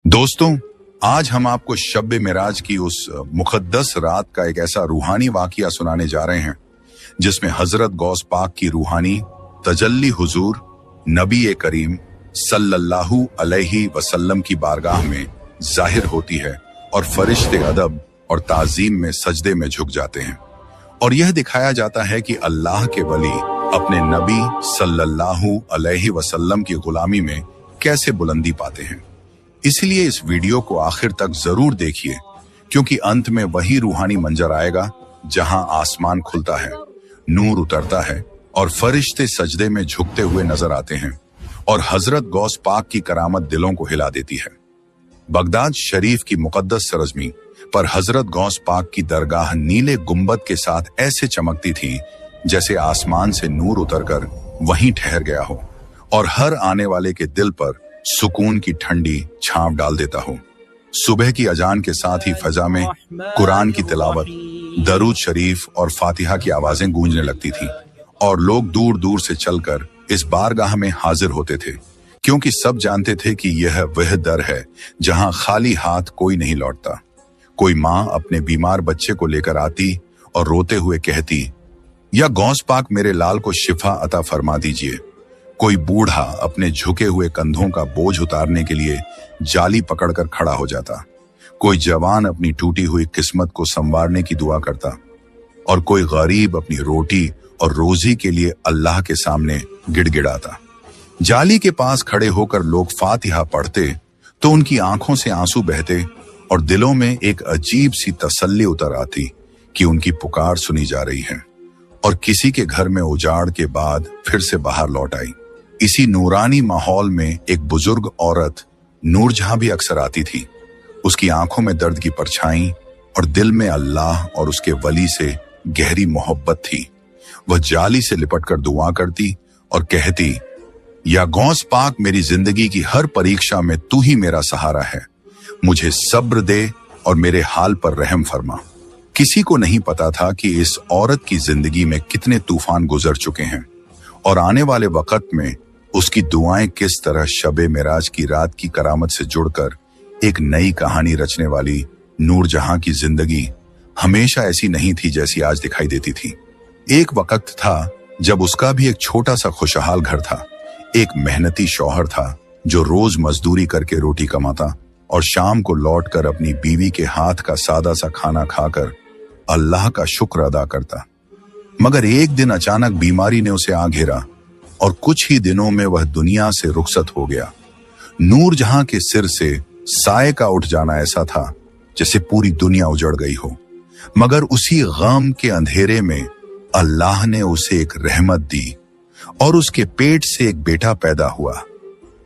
दोस्तों, आज हम आपको शब-ए मिराज की उस मुकद्दस रात का एक ऐसा रूहानी वाकया सुनाने जा रहे हैं जिसमें हजरत गौस पाक की रूहानी तजल्ली हुजूर नबी करीम सल्लल्लाहु अलैहि वसल्लम की बारगाह में जाहिर होती है और फरिश्ते अदब और ताजीम में सजदे में झुक जाते हैं और यह दिखाया जाता है कि अल्लाह के वली अपने नबी सल्लल्लाहु अलैहि वसल्लम की गुलामी में कैसे बुलंदी पाते हैं। इसलिए इस वीडियो को आखिर तक जरूर देखिए, क्योंकि अंत में वही रूहानी मंजर आएगा जहां आसमान खुलता है, नूर उतरता है और फरिश्ते सजदे में झुकते हुए नजर आते हैं और हजरत गौस पाक की करामत दिलों को हिला देती है। बगदाद शरीफ की मुकद्दस सरजमी पर हजरत गौस पाक की दरगाह नीले गुंबद के साथ ऐसे चमकती थी जैसे आसमान से नूर उतरकर वहीं ठहर गया हो और हर आने वाले के दिल पर सुकून की ठंडी छांव डाल देता हो। सुबह की अजान के साथ ही फजा में कुरान की तिलावत, दरूद शरीफ और फातिहा की आवाजें गूंजने लगती थी और लोग दूर दूर से चलकर इस बारगाह में हाजिर होते थे, क्योंकि सब जानते थे कि यह वह दर है जहां खाली हाथ कोई नहीं लौटता। कोई माँ अपने बीमार बच्चे को लेकर आती और रोते हुए कहती, या गौस पाक मेरे लाल को शिफा अता फरमा दीजिए। कोई बूढ़ा अपने झुके हुए कंधों का बोझ उतारने के लिए जाली पकड़कर खड़ा हो जाता। कोई जवान अपनी टूटी हुई किस्मत को संवारने की दुआ करता और कोई गरीब अपनी रोटी और रोजी के लिए अल्लाह के सामने गिड़गिड़ाता। जाली के पास खड़े होकर लोग फातिहा पढ़ते तो उनकी आंखों से आंसू बहते और दिलों में एक अजीब सी तसल्ली उतर आती कि उनकी पुकार सुनी जा रही है और किसी के घर में उजाड़ के बाद फिर से बाहर लौट आई। इसी नूरानी माहौल में एक बुजुर्ग औरत नूरजहां भी अक्सर आती थी। उसकी आंखों में दर्द की परछाई और दिल में अल्लाह और उसके वली से गहरी मोहब्बत थी। वह जाली से लिपटकर दुआ करती और कहती, या गौस पाक मेरी जिंदगी की हर परीक्षा में तू ही मेरा सहारा है, मुझे सब्र दे और मेरे हाल पर रहम फरमा। किसी को नहीं पता था कि इस औरत की जिंदगी में कितने तूफान गुजर चुके हैं और आने वाले वक्त में उसकी दुआएं किस तरह शब-ए मिराज की रात की करामत से जुड़कर एक नई कहानी रचने वाली नूरजहां की जिंदगी हमेशा ऐसी नहीं थी जैसी आज दिखाई देती थी। एक वक्त था जब उसका भी एक छोटा सा खुशहाल घर था। एक मेहनती शौहर था जो रोज मजदूरी करके रोटी कमाता और शाम को लौटकर अपनी बीवी के हाथ का सादा सा खाना खाकर अल्लाह का शुक्र अदा करता। मगर एक दिन अचानक बीमारी ने उसे आ घेरा और कुछ ही दिनों में वह दुनिया से रुखसत हो गया। नूरजहां के सिर से साए का उठ जाना ऐसा था जैसे पूरी दुनिया उजड़ गई हो। मगर उसी गम के अंधेरे में अल्लाह ने उसे एक रहमत दी और उसके पेट से एक बेटा पैदा हुआ,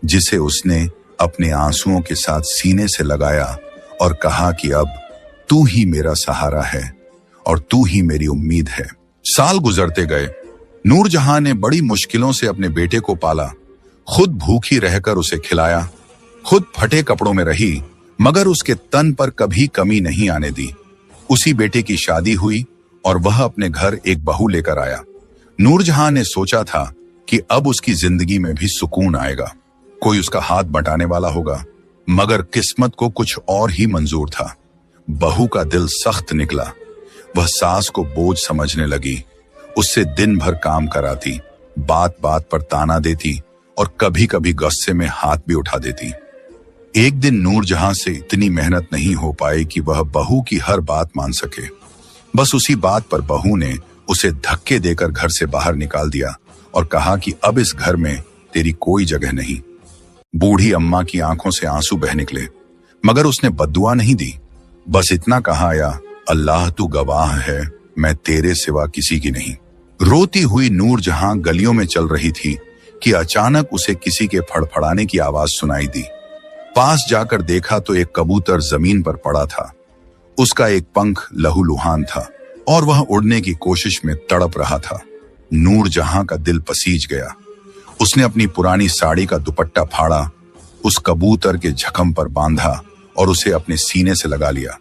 जिसे उसने अपने आंसुओं के साथ सीने से लगाया और कहा कि अब तू ही मेरा सहारा है और तू ही मेरी उम्मीद है। साल गुजरते गए। नूरजहां ने बड़ी मुश्किलों से अपने बेटे को पाला, खुद भूखी रहकर उसे खिलाया, खुद फटे कपड़ों में रही, मगर उसके तन पर कभी कमी नहीं आने दी। उसी बेटे की शादी हुई और वह अपने घर एक बहू लेकर आया। नूरजहां ने सोचा था कि अब उसकी जिंदगी में भी सुकून आएगा, कोई उसका हाथ बटाने वाला होगा, मगर किस्मत को कुछ और ही मंजूर था। बहू का दिल सख्त निकला। वह सास को बोझ समझने लगी, उससे दिन भर काम कराती, बात बात पर ताना देती और कभी कभी गुस्से में हाथ भी उठा देती। एक दिन नूरजहां से इतनी मेहनत नहीं हो पाई कि वह बहू की हर बात मान सके। बस उसी बात पर बहू ने उसे धक्के देकर घर से बाहर निकाल दिया और कहा कि अब इस घर में तेरी कोई जगह नहीं। बूढ़ी अम्मा की आंखों से आंसू बह निकले, मगर उसने बद्दुआ नहीं दी। बस इतना कहा, या अल्लाह तू गवाह है, मैं तेरे सिवा किसी की नहीं। रोती हुई नूरजहां गलियों में चल रही थी कि अचानक उसे किसी के फड़फड़ाने की आवाज सुनाई दी। पास जाकर देखा तो एक कबूतर जमीन पर पड़ा था। उसका एक पंख लहूलुहान था और वह उड़ने की कोशिश में तड़प रहा था। नूरजहां का दिल पसीज गया। उसने अपनी पुरानी साड़ी का दुपट्टा फाड़ा, उस कबूतर के जख्म पर बांधा और उसे अपने सीने से लगा लिया।